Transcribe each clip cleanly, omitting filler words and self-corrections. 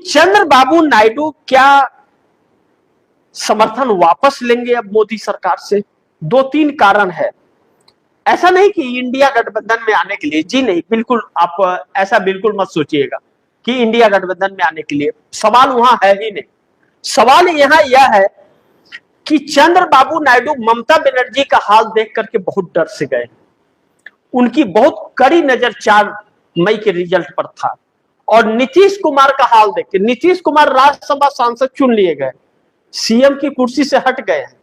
चंद्रबाबू नायडू क्या समर्थन वापस लेंगे अब मोदी सरकार से? दो तीन कारण है। ऐसा नहीं कि इंडिया गठबंधन में आने के लिए, जी नहीं, बिल्कुल आप ऐसा बिल्कुल मत सोचिएगा कि इंडिया गठबंधन में आने के लिए सवाल वहां है ही नहीं। सवाल यहां यह है कि चंद्रबाबू नायडू ममता बनर्जी का हाल देख करके बहुत डर से गए। उनकी बहुत कड़ी नजर 4 मई के रिजल्ट पर था और नीतीश कुमार का हाल देख के, नीतीश कुमार राज्यसभा सांसद चुन लिए गए, सीएम की कुर्सी से हट गए हैं।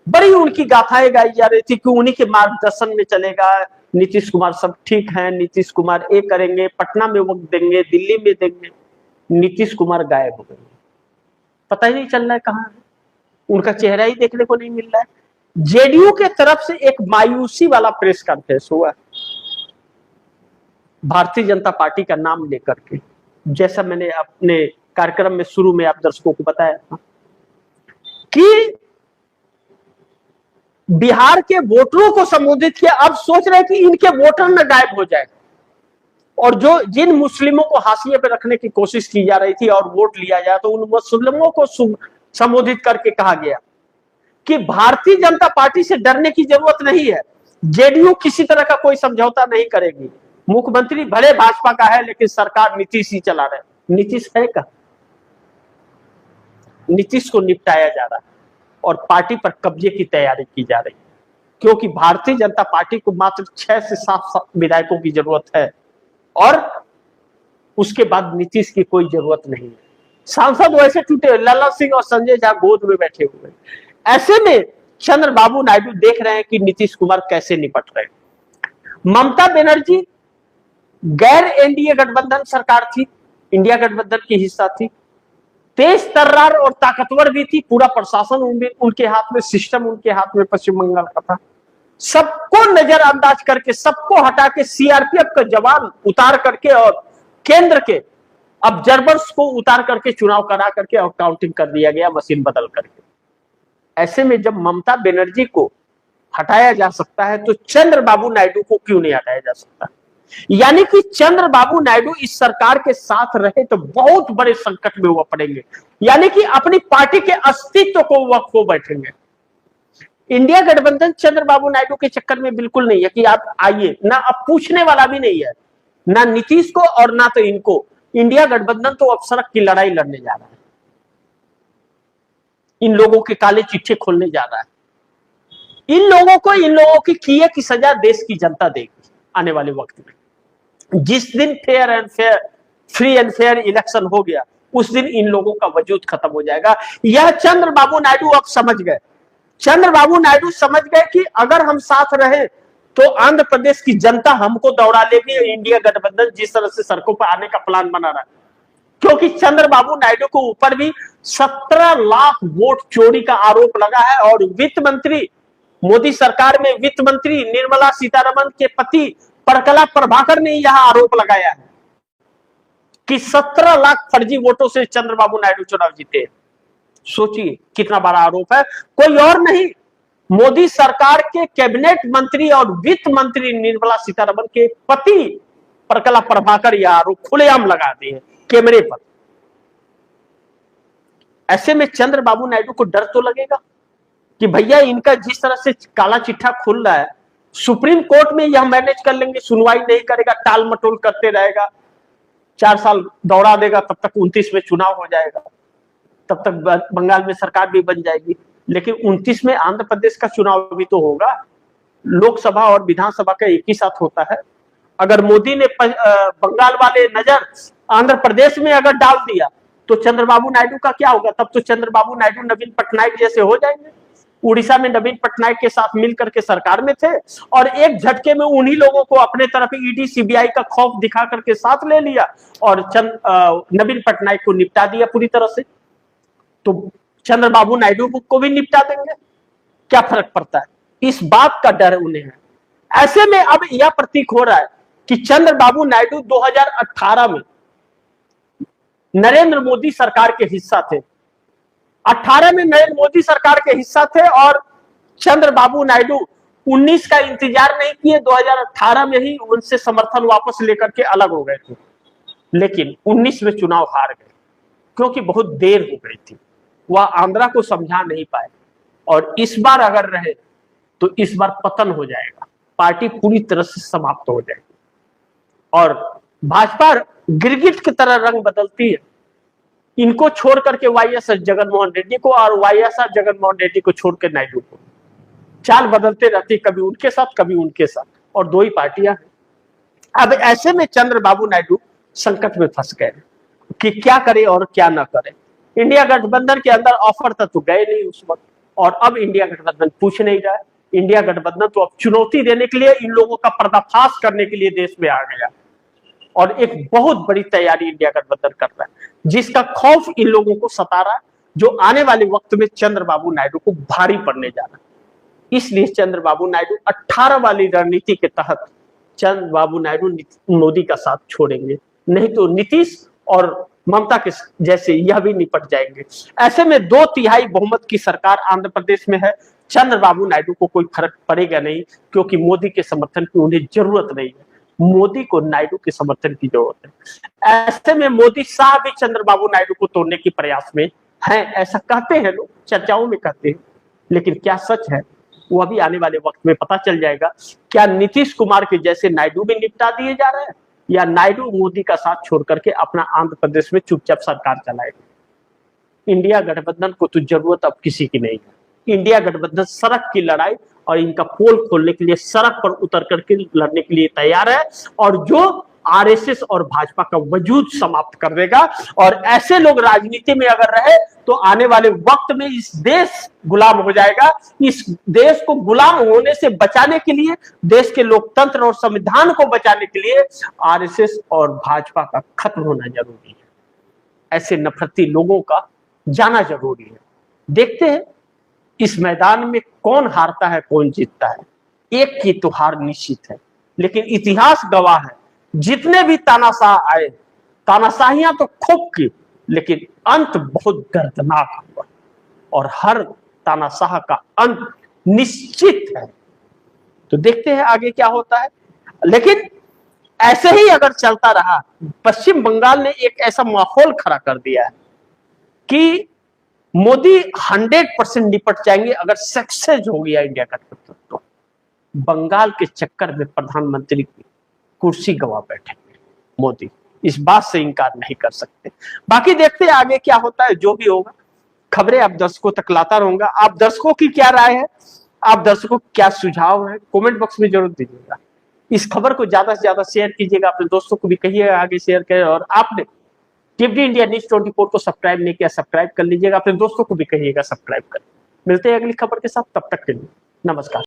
बड़ी उनकी गाथाएं गाई जा रही थी कि उन्हीं के मार्गदर्शन में चलेगा नीतीश कुमार, सब ठीक है, नीतीश कुमार ये करेंगे, पटना में वक्त देंगे, दिल्ली में देंगे। नीतीश कुमार गायब हो गए, पता ही नहीं चल रहा है कहां है, उनका चेहरा ही देखने को नहीं मिल रहा है। जेडीयू के तरफ से एक मायूसी वाला प्रेस कॉन्फ्रेंस हुआ भारतीय जनता पार्टी का नाम लेकर के, जैसा मैंने अपने कार्यक्रम में शुरू में आप दर्शकों को बताया था कि बिहार के वोटरों को संबोधित किया। अब सोच रहे हैं कि इनके वोटर न गायब हो जाए, और जो जिन मुस्लिमों को हाशिए पे रखने की कोशिश की जा रही थी और वोट लिया जाए, तो उन मुस्लिमों को संबोधित करके कहा गया कि भारतीय जनता पार्टी से डरने की जरूरत नहीं है, जेडीयू किसी तरह का कोई समझौता नहीं करेगी। मुख्यमंत्री भले भाजपा का है लेकिन सरकार नीतीश ही चला रहे। नीतीश है का, नीतीश को निपटाया जा रहा है और पार्टी पर कब्जे की तैयारी की जा रही है, क्योंकि भारतीय जनता पार्टी को मात्र 6 से 7 विधायकों की जरूरत है और उसके बाद नीतीश की कोई जरूरत नहीं है। सांसद वैसे टूटे, लल्ला सिंह और संजय झा गोद में बैठे हुए। ऐसे में चंद्रबाबू नायडू देख रहे हैं कि नीतीश कुमार कैसे निपट रहे हैं। ममता बनर्जी गैर एनडीए गठबंधन सरकार थी, इंडिया गठबंधन की हिस्सा थी, तेज तर्रार और ताकतवर भी थी, पूरा प्रशासन उनके हाथ में, सिस्टम उनके हाथ में पश्चिम बंगाल का था। सबको नजरअंदाज करके, सबको हटा के सीआरपीएफ का जवान उतार करके और केंद्र के ऑब्जर्वर्स को उतार करके चुनाव करा करके और काउंटिंग कर दिया गया, मशीन बदल करके। ऐसे में जब ममता बनर्जी को हटाया जा सकता है तो चंद्रबाबू नायडू को क्यों नहीं हटाया जा सकता? यानी कि चंद्रबाबू नायडू इस सरकार के साथ रहे तो बहुत बड़े संकट में वो पड़ेंगे, यानी कि अपनी पार्टी के अस्तित्व को वो खो बैठेंगे। इंडिया गठबंधन चंद्रबाबू नायडू के चक्कर में बिल्कुल नहीं है कि आप आइए, ना अब पूछने वाला भी नहीं है, ना नीतीश को और ना तो इनको। इंडिया गठबंधन तो अब सड़क की लड़ाई लड़ने जा रहा है, इन लोगों के काले चिट्ठे खोलने जा रहा है। इन लोगों की किए की सजा देश की जनता देगी आने वाले वक्त में। जिस दिन fair and fair, free and fair election हो गया, उस दिन इन लोगों का वजूद खत्म हो जाएगा। यह चंद्रबाबू नायडू अब समझ गए। चंद्रबाबू नायडू समझ गए कि अगर हम साथ रहे तो आंध्र प्रदेश की जनता हमको दौड़ा लेगी। इंडिया गठबंधन जिस तरह से सड़कों पर आने का प्लान बना रहा है, क्योंकि चंद्रबाबू नायडू को ऊपर भी 17 लाख वोट चोरी का आरोप लगा है और वित्त मंत्री, मोदी सरकार में वित्त मंत्री निर्मला सीतारमण के पति परकला प्रभाकर ने यह आरोप लगाया है कि 17 लाख फर्जी वोटों से चंद्रबाबू नायडू चुनाव जीते। सोचिए कितना बड़ा आरोप है। कोई और नहीं, मोदी सरकार के कैबिनेट मंत्री और वित्त मंत्री निर्मला सीतारमण के पति परकला प्रभाकर यह आरोप खुलेआम लगा दिए कैमरे पर। ऐसे में चंद्रबाबू नायडू को डर तो लगेगा कि भैया इनका जिस तरह से काला चिट्ठा खुल रहा है, सुप्रीम कोर्ट में यह मैनेज कर लेंगे, सुनवाई नहीं करेगा, टाल मटोल करते रहेगा, 4 साल दौड़ा देगा, तब तक 29 में चुनाव हो जाएगा, तब तक बंगाल में सरकार भी बन जाएगी। लेकिन 29 में आंध्र प्रदेश का चुनाव भी तो होगा, लोकसभा और विधानसभा का एक ही साथ होता है। अगर मोदी ने बंगाल वाले नजर आंध्र प्रदेश में अगर डाल दिया तो चंद्रबाबू नायडू का क्या होगा? तब तो चंद्रबाबू नायडू नवीन पटनायक जैसे हो जाएंगे। उड़ीसा में नवीन पटनायक के साथ मिलकर के सरकार में थे और एक झटके में उन्हीं लोगों को अपने तरफ ईडी सीबीआई का खौफ दिखा करके साथ ले लिया और नवीन पटनायक को निपटा दिया पूरी तरह से। तो चंद्रबाबू नायडू को भी निपटा देंगे, क्या फर्क पड़ता है? इस बात का डर उन्हें है। ऐसे में अब यह प्रतीक हो रहा है कि चंद्रबाबू नायडू 2018 में नरेंद्र मोदी सरकार के हिस्सा थे, 18 में नरेंद्र मोदी सरकार के हिस्सा थे और चंद्रबाबू नायडू 19 का इंतजार नहीं किए, 2018 में ही उनसे समर्थन वापस लेकर के अलग हो गए थे, लेकिन 19 में चुनाव हार गए। क्योंकि बहुत देर हो गई थी, वह आंध्रा को समझा नहीं पाए। और इस बार अगर रहे तो इस बार पतन हो जाएगा, पार्टी पूरी तरह से समाप्त हो जाएगी। और भाजपा गिरगिट की तरह रंग बदलती है, इनको छोड़ करके वाईएस जगनमोहन रेड्डी को और वाईएस जगनमोहन रेड्डी को छोड़ के नायडू को, चाल बदलते रहती, कभी उनके साथ कभी उनके साथ, और दो ही पार्टियां हैं। अब ऐसे में चंद्रबाबू नायडू संकट में फंस गए कि क्या करे और क्या ना करे। इंडिया गठबंधन के अंदर ऑफर तो गए नहीं उस वक्त, और अब इंडिया गठबंधन पूछ नहीं रहा है। इंडिया गठबंधन तो अब चुनौती देने के लिए, इन लोगों का पर्दाफाश करने के लिए देश में आ गया, और एक बहुत बड़ी तैयारी इंडिया गठबंधन कर रहा है, जिसका खौफ इन लोगों को सता रहा है, जो आने वाले वक्त में चंद्रबाबू नायडू को भारी पड़ने जा रहा है। इसलिए चंद्रबाबू नायडू 18 वाली रणनीति के तहत चंद्रबाबू नायडू मोदी का साथ छोड़ेंगे, नहीं तो नीतीश और ममता के जैसे यह भी निपट जाएंगे। ऐसे में 2/3 बहुमत की सरकार आंध्र प्रदेश में है। चंद्रबाबू नायडू को कोई फर्क पड़ेगा नहीं, क्योंकि मोदी के समर्थन की उन्हें जरूरत नहीं है, मोदी को नायडू के समर्थन की जरूरत है। ऐसे में मोदी शाह भी चंद्रबाबू नायडू को तोड़ने के प्रयास में हैं, ऐसा कहते हैं लोग, चर्चाओं में कहते हैं, लेकिन क्या सच है वो अभी आने वाले वक्त में पता चल जाएगा। क्या नीतीश कुमार के जैसे नायडू भी निपटा दिए जा रहे हैं, या नायडू मोदी का साथ छोड़ करके अपना आंध्र प्रदेश में चुपचाप सरकार चलाएगा। इंडिया गठबंधन को तो जरूरत अब किसी की नहीं है। इंडिया गठबंधन सड़क की लड़ाई और इनका पोल खोलने के लिए सड़क पर उतर करके लड़ने के लिए तैयार है, और जो आरएसएस और भाजपा का वजूद समाप्त कर देगा। और ऐसे लोग राजनीति में अगर रहे तो आने वाले वक्त में इस देश गुलाम हो जाएगा। इस देश को गुलाम होने से बचाने के लिए, देश के लोकतंत्र और संविधान को बचाने के लिए आरएसएस और भाजपा का खत्म होना जरूरी है। ऐसे नफरती लोगों का जाना जरूरी है। देखते हैं इस मैदान में कौन हारता है कौन जीतता है। एक की तो हार निश्चित है, लेकिन इतिहास गवाह है, जितने भी तानाशाह आए, तानाशाहियां तो खूब की, लेकिन अंत बहुत दर्दनाक हुआ, और हर तानाशाह का अंत निश्चित है। तो देखते हैं आगे क्या होता है। लेकिन ऐसे ही अगर चलता रहा, पश्चिम बंगाल ने एक ऐसा माहौल खड़ा कर दिया है कि मोदी 100% निपट जाएंगे अगर सक्सेस हो गया इंडिया गठबंधन तो। बंगाल के चक्कर में प्रधानमंत्री की कुर्सी गवा बैठेंगे मोदी, इस बात से इनकार नहीं कर सकते। बाकी देखते हैं आगे क्या होता है। जो भी होगा खबरें आप दर्शकों तक लाता रहूंगा। आप दर्शकों की क्या राय है, आप दर्शकों क्या सुझाव है, कमेंट बॉक्स में जरूर दीजिएगा। इस खबर को ज्यादा से ज्यादा शेयर कीजिएगा, अपने दोस्तों को भी कहिएगा आगे शेयर करें। और आपने टीवी इंडिया न्यूज 24 को सब्सक्राइब नहीं किया, सब्सक्राइब कर लीजिएगा, अपने दोस्तों को भी कहिएगा सब्सक्राइब करें। मिलते हैं अगली खबर के साथ, तब तक के लिए नमस्कार।